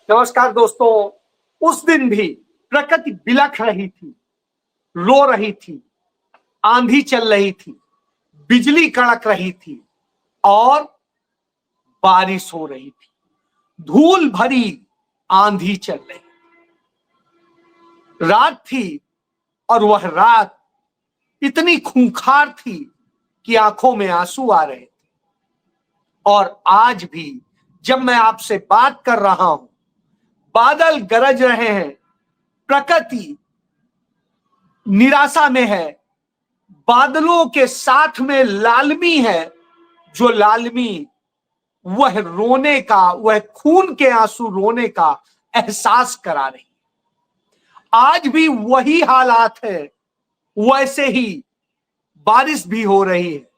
नमस्कार दोस्तों। उस दिन भी प्रकृति बिलख रही थी, रो रही थी, आंधी चल रही थी, बिजली कड़क रही थी और बारिश हो रही थी। धूल भरी आंधी चल रही, रात थी और वह रात इतनी खूंखार थी कि आंखों में आंसू आ रहे थे। और आज भी जब मैं आपसे बात कर रहा हूं, बादल गरज रहे हैं, प्रकृति निराशा में है, बादलों के साथ में लालमी है। जो लालमी वह रोने का, वह खून के आंसू रोने का एहसास करा रही। आज भी वही हालात है, वैसे ही बारिश भी हो रही है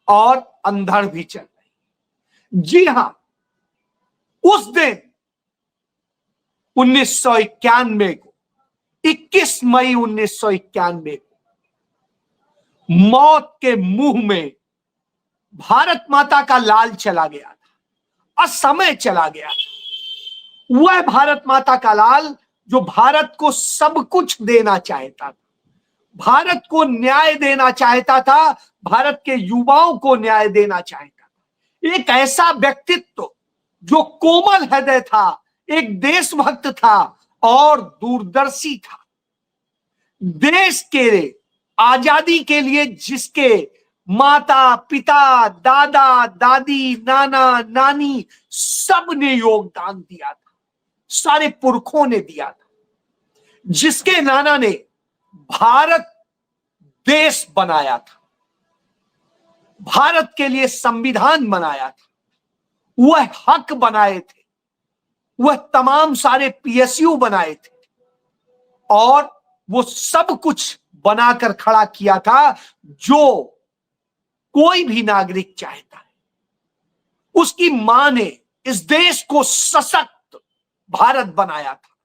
और अंधड़ भी चल रही। जी हां, उस दिन 1991 को, 21 मई 1991 को मौत के मुंह में भारत माता का लाल चला गया था, असमय चला गया था। वह भारत माता का लाल जो भारत को सब कुछ देना चाहता था, भारत को न्याय देना चाहता था, भारत के युवाओं को न्याय देना चाहता था। एक ऐसा व्यक्तित्व जो कोमल हृदय था, एक देशभक्त था और दूरदर्शी था। देश के आजादी के लिए जिसके माता पिता, दादा दादी, नाना नानी सब ने योगदान दिया था, सारे पुरखों ने दिया था, जिसके नाना ने भारत देश बनाया था, भारत के लिए संविधान बनाया था, वह हक बनाए थे, वह तमाम सारे पीएसयू बनाए थे और वो सब कुछ बनाकर खड़ा किया था जो कोई भी नागरिक चाहता है। उसकी मां ने इस देश को सशक्त भारत बनाया था,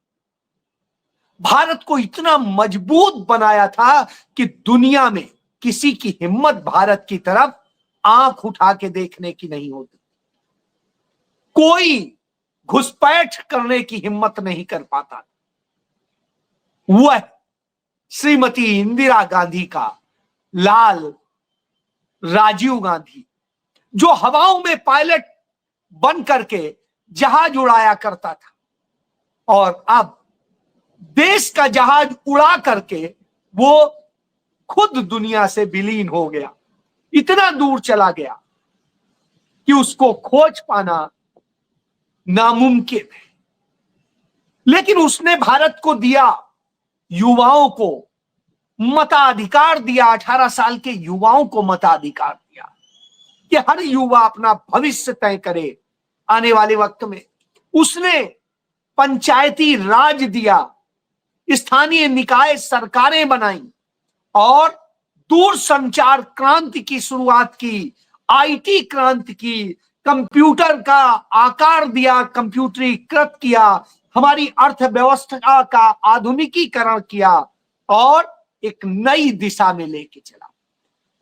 भारत को इतना मजबूत बनाया था कि दुनिया में किसी की हिम्मत भारत की तरफ आंख उठा के देखने की नहीं होती। कोई घुसपैठ करने की हिम्मत नहीं कर पाता। वह श्रीमती इंदिरा गांधी का लाल राजीव गांधी, जो हवाओं में पायलट बन करके जहाज उड़ाया करता था और अब देश का जहाज उड़ा करके वो खुद दुनिया से विलीन हो गया, इतना दूर चला गया कि उसको खोज पाना नामुमकिन है। लेकिन उसने भारत को दिया, युवाओं को मताधिकार दिया, 18 साल के युवाओं को मताधिकार दिया कि हर युवा अपना भविष्य तय करे आने वाले वक्त में। उसने पंचायती राज दिया, स्थानीय निकाय सरकारें बनाई और दूरसंचार क्रांति की शुरुआत की, आईटी क्रांति की, कंप्यूटर का आकार दिया, कंप्यूटरीकृत किया, हमारी अर्थव्यवस्था का आधुनिकीकरण किया और एक नई दिशा में लेके चला।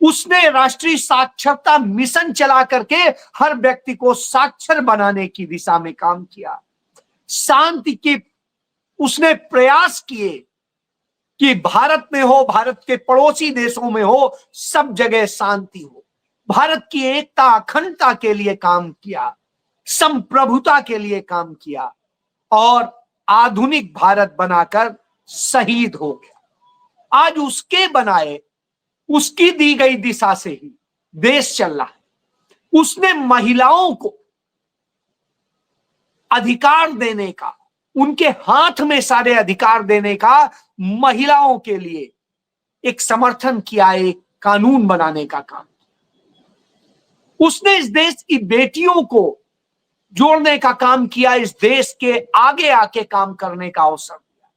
उसने राष्ट्रीय साक्षरता मिशन चला करके हर व्यक्ति को साक्षर बनाने की दिशा में काम किया। शांति के उसने प्रयास किए कि भारत में हो, भारत के पड़ोसी देशों में हो, सब जगह शांति हो। भारत की एकता अखंडता के लिए काम किया, संप्रभुता के लिए काम किया और आधुनिक भारत बनाकर शहीद हो गया। आज उसके बनाए, उसकी दी गई दिशा से ही देश चल रहा है। उसने महिलाओं को अधिकार देने का, उनके हाथ में सारे अधिकार देने का, महिलाओं के लिए एक समर्थन किया, एक कानून बनाने का काम। उसने इस देश की बेटियों को जोड़ने का काम किया, इस देश के आगे आके काम करने का अवसर दिया।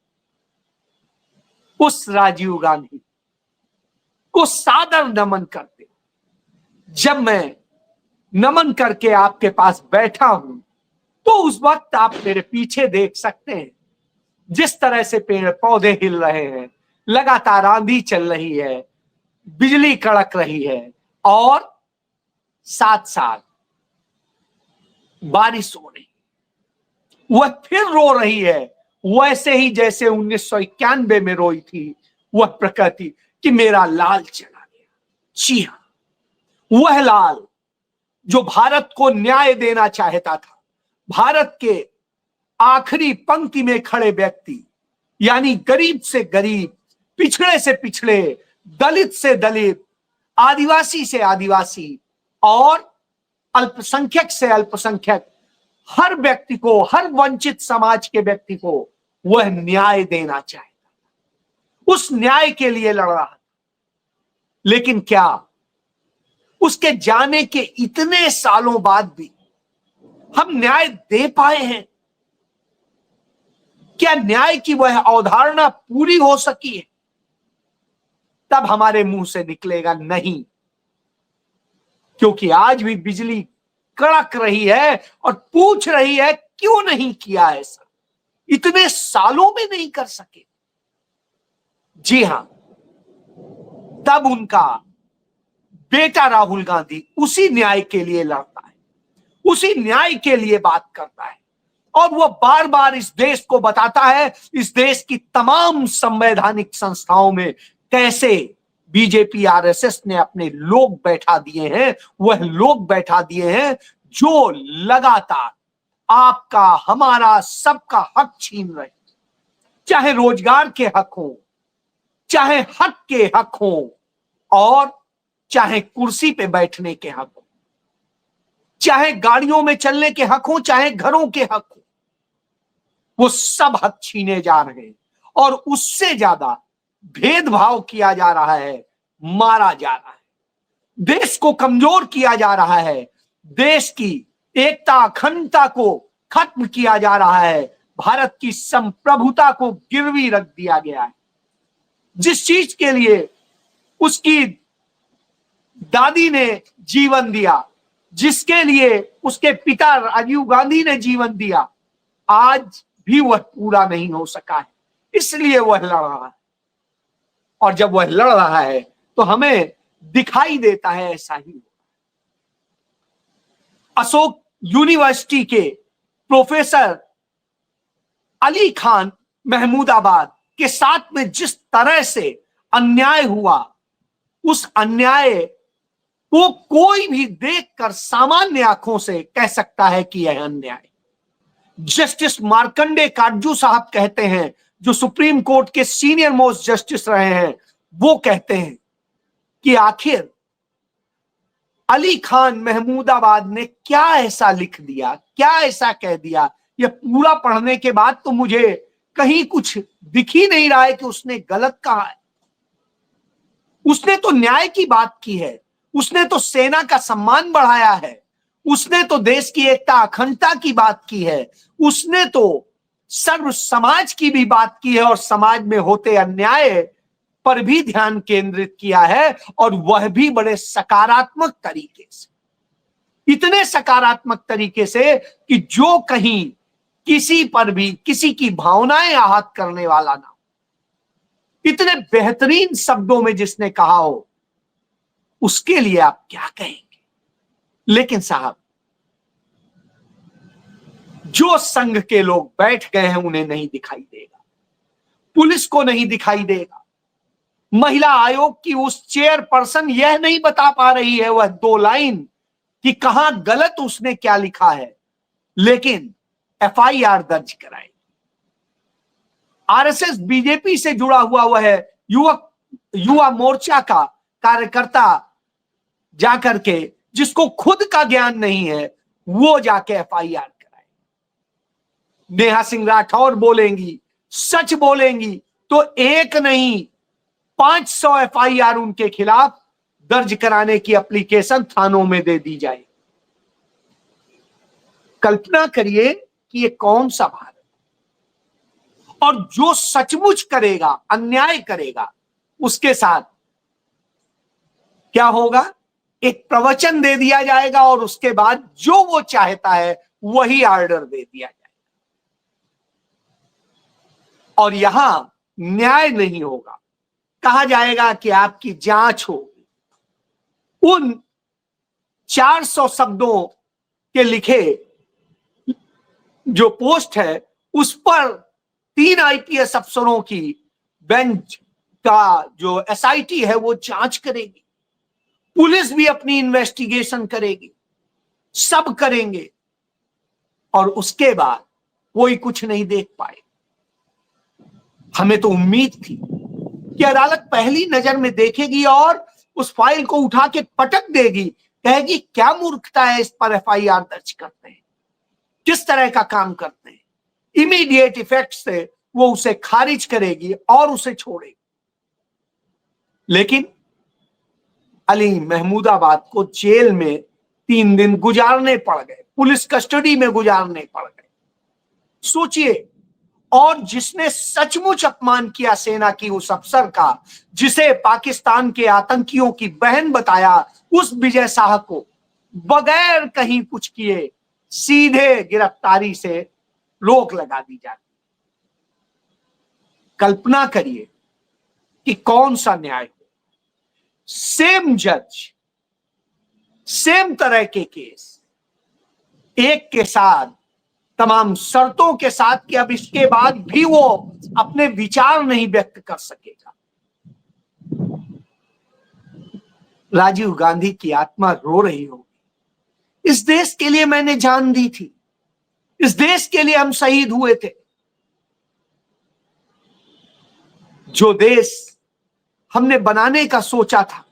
उस राजीव गांधी को सादर नमन करते, जब मैं नमन करके आपके पास बैठा हूं तो उस वक्त आप मेरे पीछे देख सकते हैं जिस तरह से पेड़ पौधे हिल रहे हैं, लगातार आंधी चल रही है, बिजली कड़क रही है और साथ साथ बारिश हो रही। वह फिर रो रही है, वैसे ही जैसे 1991 में रोई थी वह प्रकृति कि मेरा लाल चला गया। जी हां, वह लाल जो भारत को न्याय देना चाहता था, भारत के आखिरी पंक्ति में खड़े व्यक्ति, यानी गरीब से गरीब, पिछड़े से पिछड़े, दलित से दलित, आदिवासी से आदिवासी और अल्पसंख्यक से अल्पसंख्यक, हर व्यक्ति को, हर वंचित समाज के व्यक्ति को वह न्याय देना चाहता, उस न्याय के लिए लड़ रहा था। लेकिन क्या उसके जाने के इतने सालों बाद भी हम न्याय दे पाए हैं? क्या न्याय की वह अवधारणा पूरी हो सकी है? तब हमारे मुंह से निकलेगा नहीं, क्योंकि आज भी बिजली कड़क रही है और पूछ रही है क्यों नहीं किया ऐसा, इतने सालों में नहीं कर सके। जी हां, तब उनका बेटा राहुल गांधी उसी न्याय के लिए लड़ता है, उसी न्याय के लिए बात करता है, और वह बार बार इस देश को बताता है, इस देश की तमाम संवैधानिक संस्थाओं में कैसे बीजेपी आरएसएस ने अपने लोग बैठा दिए हैं, वह लोग बैठा दिए हैं जो लगातार आपका, हमारा, सबका हक छीन रहे, चाहे रोजगार के हक हो, चाहे हक के हक हो, और चाहे कुर्सी पे बैठने के हक हो, चाहे गाड़ियों में चलने के हक हो, चाहे घरों के हक हो, वो सब हक छीने जा रहे हैं। और उससे ज्यादा भेदभाव किया जा रहा है, मारा जा रहा है, देश को कमजोर किया जा रहा है, देश की एकता अखंडता को खत्म किया जा रहा है, भारत की संप्रभुता को गिरवी रख दिया गया है। जिस चीज के लिए उसकी दादी ने जीवन दिया, जिसके लिए उसके पिता राजीव गांधी ने जीवन दिया, आज भी वह पूरा नहीं हो सका है, इसलिए वह लड़ रहा है। और जब वह लड़ रहा है तो हमें दिखाई देता है ऐसा ही। अशोक यूनिवर्सिटी के प्रोफेसर अली खान महमूदाबाद के साथ में जिस तरह से अन्याय हुआ, उस अन्याय को कोई भी देखकर सामान्य आंखों से कह सकता है कि यह अन्याय। जस्टिस मार्कंडे काटजू साहब कहते हैं, जो सुप्रीम कोर्ट के सीनियर मोस्ट जस्टिस रहे हैं, वो कहते हैं कि आखिर अली खान महमूदाबाद ने क्या ऐसा लिख दिया, क्या ऐसा कह दिया। यह पूरा पढ़ने के बाद तो मुझे कहीं कुछ दिख ही नहीं रहा है कि उसने गलत कहा है। उसने तो न्याय की बात की है, उसने तो सेना का सम्मान बढ़ाया है, उसने तो देश की एकता अखंडता की बात की है, उसने तो सर्व समाज की भी बात की है और समाज में होते अन्याय पर भी ध्यान केंद्रित किया है, और वह भी बड़े सकारात्मक तरीके से, इतने सकारात्मक तरीके से कि जो कहीं किसी पर भी किसी की भावनाएं आहत करने वाला ना हो, इतने बेहतरीन शब्दों में जिसने कहा हो, उसके लिए आप क्या कहेंगे। लेकिन साहब, जो संघ के लोग बैठ गए हैं उन्हें नहीं दिखाई देगा, पुलिस को नहीं दिखाई देगा, महिला आयोग की उस चेयरपर्सन यह नहीं बता पा रही है वह 2 लाइन कि कहां गलत उसने क्या लिखा है, लेकिन एफआईआर दर्ज कराई। आरएसएस बीजेपी से जुड़ा हुआ वह युवा मोर्चा का कार्यकर्ता जाकर के, जिसको खुद का ज्ञान नहीं है, वो जाके एफआईआर कराए। नेहा सिंह राठौर बोलेंगी, सच बोलेंगी तो एक नहीं 500 एफआईआर उनके खिलाफ दर्ज कराने की एप्लीकेशन थानों में दे दी जाए। कल्पना करिए कि ये कौन सा भारत। और जो सचमुच करेगा, अन्याय करेगा, उसके साथ क्या होगा, एक प्रवचन दे दिया जाएगा और उसके बाद जो वो चाहता है वही ऑर्डर दे दिया जाएगा, और यहां न्याय नहीं होगा। कहा जाएगा कि आपकी जांच होगी। उन 400 शब्दों के लिखे जो पोस्ट है उस पर 3 आईपीएस अफसरों की बेंच का जो एसआईटी है वो जांच करेगी, पुलिस भी अपनी इन्वेस्टिगेशन करेगी, सब करेंगे, और उसके बाद कोई कुछ नहीं देख पाए। हमें तो उम्मीद थी कि अदालत पहली नजर में देखेगी और उस फाइल को उठा के पटक देगी, कहेगी क्या मूर्खता है, इस पर एफआईआर दर्ज करते हैं, किस तरह का काम करते हैं। इमीडिएट इफेक्ट से वो उसे खारिज करेगी और उसे छोड़ेगी। लेकिन अली महमूदाबाद को जेल में 3 दिन गुजारने पड़ गए, पुलिस कस्टडी में गुजारने पड़ गए। सोचिए, और जिसने सचमुच अपमान किया सेना की उस अफसर का, जिसे पाकिस्तान के आतंकियों की बहन बताया, उस विजय शाह को बगैर कहीं कुछ किए सीधे गिरफ्तारी से रोक लगा दी जाती। कल्पना करिए कि कौन सा न्याय हो। सेम जज, सेम तरह के केस, एक के साथ तमाम शर्तों के साथ कि अब इसके बाद भी वो अपने विचार नहीं व्यक्त कर सकेगा। राजीव गांधी की आत्मा रो रही होगी। इस देश के लिए मैंने जान दी थी, इस देश के लिए हम शहीद हुए थे। जो देश हमने बनाने का सोचा था,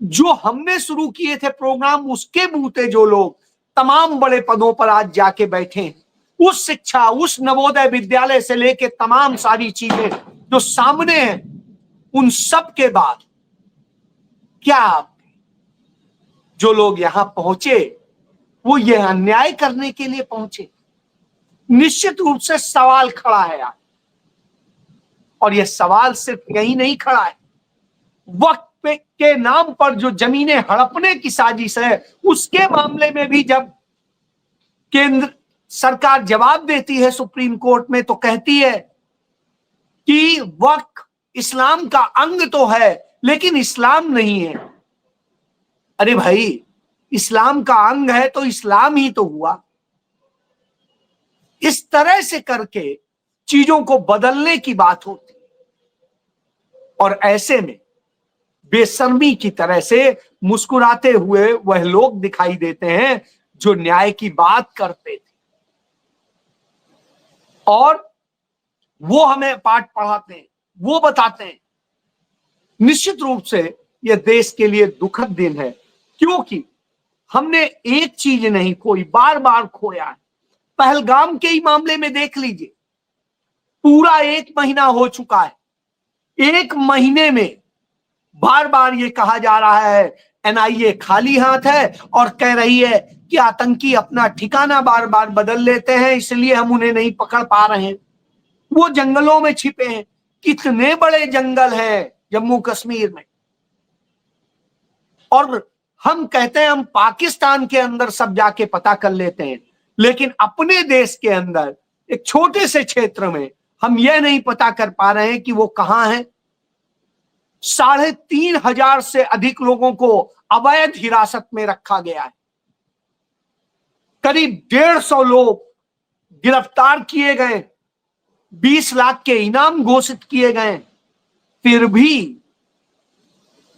जो हमने शुरू किए थे प्रोग्राम, उसके बूते जो लोग तमाम बड़े पदों पर आज जाके बैठे हैं, उस शिक्षा, उस नवोदय विद्यालय से लेके तमाम सारी चीजें जो सामने हैं, उन सब के बाद क्या जो लोग यहां पहुंचे वो ये अन्याय करने के लिए पहुंचे? निश्चित रूप से सवाल खड़ा है आज, और यह सवाल सिर्फ यही नहीं खड़ा है, वक्त के नाम पर जो जमीनें हड़पने की साजिश है, उसके मामले में भी जब केंद्र सरकार जवाब देती है सुप्रीम कोर्ट में, तो कहती है कि वक्फ इस्लाम का अंग तो है लेकिन इस्लाम नहीं है। अरे भाई, इस्लाम का अंग है तो इस्लाम ही तो हुआ। इस तरह से करके चीजों को बदलने की बात होती, और ऐसे में बेशर्मी की तरह से मुस्कुराते हुए वह लोग दिखाई देते हैं जो न्याय की बात करते थे, और वो हमें पाठ पढ़ाते हैं, वो बताते हैं। निश्चित रूप से यह देश के लिए दुखद दिन है, क्योंकि हमने एक चीज नहीं खोई, बार बार खोया है। पहलगाम के ही मामले में देख लीजिए, पूरा 1 महीना हो चुका है। 1 महीने में बार बार ये कहा जा रहा है एनआईए खाली हाथ है और कह रही है कि आतंकी अपना ठिकाना बार बार बदल लेते हैं, इसलिए हम उन्हें नहीं पकड़ पा रहे हैं। वो जंगलों में छिपे हैं। कितने बड़े जंगल हैं जम्मू कश्मीर में, और हम कहते हैं हम पाकिस्तान के अंदर सब जाके पता कर लेते हैं, लेकिन अपने देश के अंदर एक छोटे से क्षेत्र में हम यह नहीं पता कर पा रहे हैं कि वो कहां है। 3,500 से अधिक लोगों को अवैध हिरासत में रखा गया है। करीब 150 लोग गिरफ्तार किए गए, 20 लाख के इनाम घोषित किए गए, फिर भी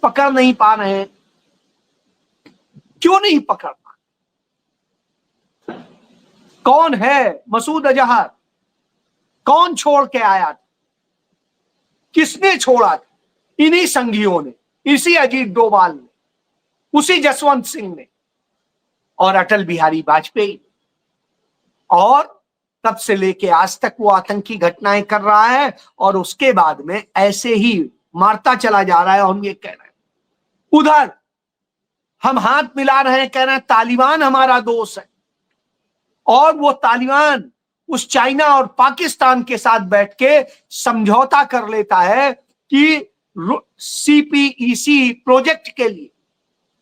पकड़ नहीं पा रहे हैं। क्यों नहीं पकड़ पा? कौन है मसूद अजहर? कौन छोड़ के आया था? किसने छोड़ा था? इन्हीं संघियों ने, इसी अजीत डोभाल ने, उसी जसवंत सिंह ने और अटल बिहारी वाजपेयी। और तब से लेके आज तक वो आतंकी घटनाएं कर रहा है, और उसके बाद में ऐसे ही मारता चला जा रहा है। हम ये कह रहे हैं, उधर हम हाथ मिला रहे हैं, कह रहे हैं तालिबान हमारा दोस्त है, और वो तालिबान उस चाइना और पाकिस्तान के साथ बैठ के समझौता कर लेता है कि सीपीईसी प्रोजेक्ट के लिए,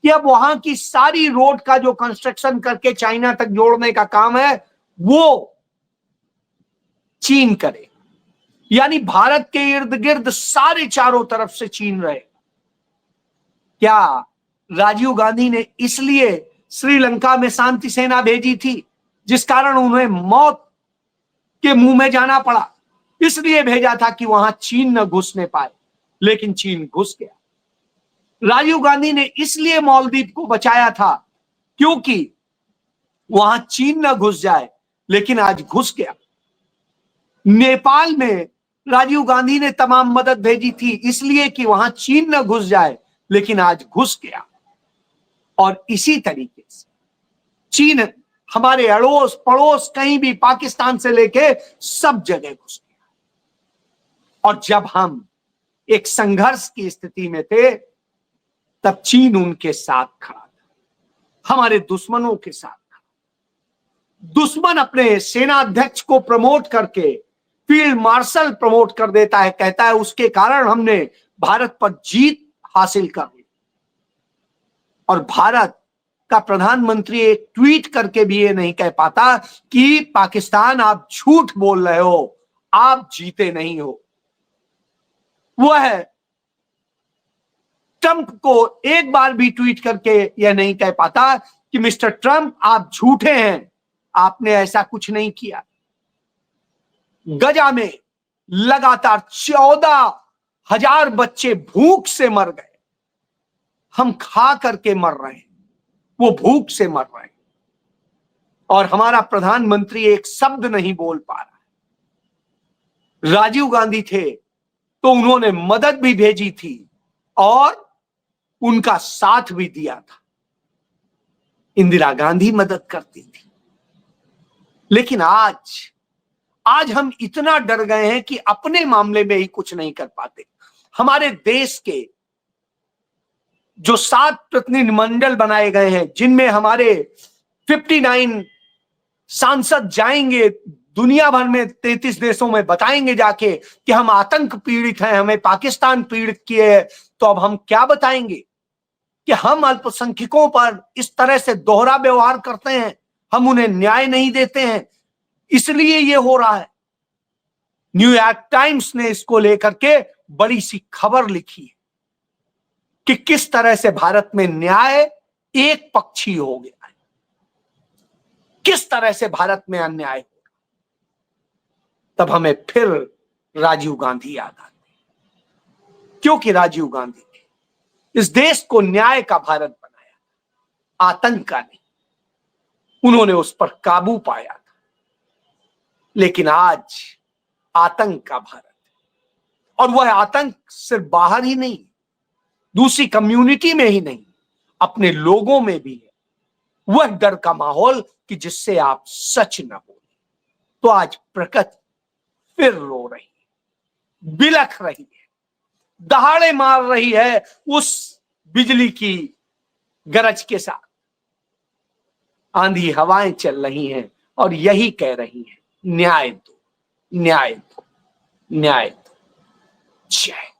कि अब वहां की सारी रोड का जो कंस्ट्रक्शन करके चाइना तक जोड़ने का काम है वो चीन करे। यानी भारत के इर्द गिर्द सारे चारों तरफ से चीन रहे। क्या राजीव गांधी ने इसलिए श्रीलंका में शांति सेना भेजी थी, जिस कारण उन्हें मौत के मुंह में जाना पड़ा, इसलिए भेजा था कि वहां चीन न घुसने पाए, लेकिन चीन घुस गया। राजीव गांधी ने इसलिए मालदीव को बचाया था क्योंकि वहां चीन न घुस जाए, लेकिन आज घुस गया। नेपाल में राजीव गांधी ने तमाम मदद भेजी थी इसलिए कि वहां चीन न घुस जाए, लेकिन आज घुस गया। और इसी तरीके से चीन हमारे अड़ोस पड़ोस कहीं भी, पाकिस्तान से लेके सब जगह घुस गया। और जब हम एक संघर्ष की स्थिति में थे, तब चीन उनके साथ खड़ा था, हमारे दुश्मनों के साथ खड़ा। दुश्मन अपने सेना अध्यक्ष को प्रमोट करके फील्ड मार्शल प्रमोट कर देता है, कहता है उसके कारण हमने भारत पर जीत हासिल कर ली। और भारत का प्रधानमंत्री एक ट्वीट करके भी ये नहीं कह पाता कि पाकिस्तान आप झूठ बोल रहे हो, आप जीते नहीं हो। वह ट्रंप को एक बार भी ट्वीट करके यह नहीं कह पाता कि मिस्टर ट्रंप आप झूठे हैं, आपने ऐसा कुछ नहीं किया। गजा में लगातार 14,000 बच्चे भूख से मर गए। हम खा करके मर रहे हैं, वो भूख से मर रहे हैं, और हमारा प्रधानमंत्री एक शब्द नहीं बोल पा रहा है। राजीव गांधी थे तो उन्होंने मदद भी भेजी थी और उनका साथ भी दिया था। इंदिरा गांधी मदद करती थी। लेकिन आज हम इतना डर गए हैं कि अपने मामले में ही कुछ नहीं कर पाते। हमारे देश के जो 7 प्रतिनिधिमंडल बनाए गए हैं, जिनमें हमारे 59 सांसद जाएंगे दुनिया भर में, 33 देशों में बताएंगे जाके कि हम आतंक पीड़ित हैं, हमें पाकिस्तान पीड़ित किए है, तो अब हम क्या बताएंगे कि हम अल्पसंख्यकों पर इस तरह से दोहरा व्यवहार करते हैं, हम उन्हें न्याय नहीं देते हैं, इसलिए ये हो रहा है। न्यूयॉर्क टाइम्स ने इसको लेकर के बड़ी सी खबर लिखी है कि किस तरह से भारत में न्याय एक पक्षी हो गया है, किस तरह से भारत में अन्याय हो। तब हमें फिर राजीव गांधी याद आते हैं, क्योंकि राजीव गांधी ने इस देश को न्याय का भारत बनाया, आतंक का नहीं। उन्होंने उस पर काबू पाया था। लेकिन आज आतंक का भारत है, और वह आतंक सिर्फ बाहर ही नहीं, दूसरी कम्युनिटी में ही नहीं, अपने लोगों में भी है। वह डर का माहौल कि जिससे आप सच न बोले। तो आज प्रकृति फिर रो रही है, बिलख रही है, दहाड़े मार रही है उस बिजली की गरज के साथ। आंधी हवाएं चल रही हैं और यही कह रही हैं, न्याय दो, न्याय दो, न्याय दो। जय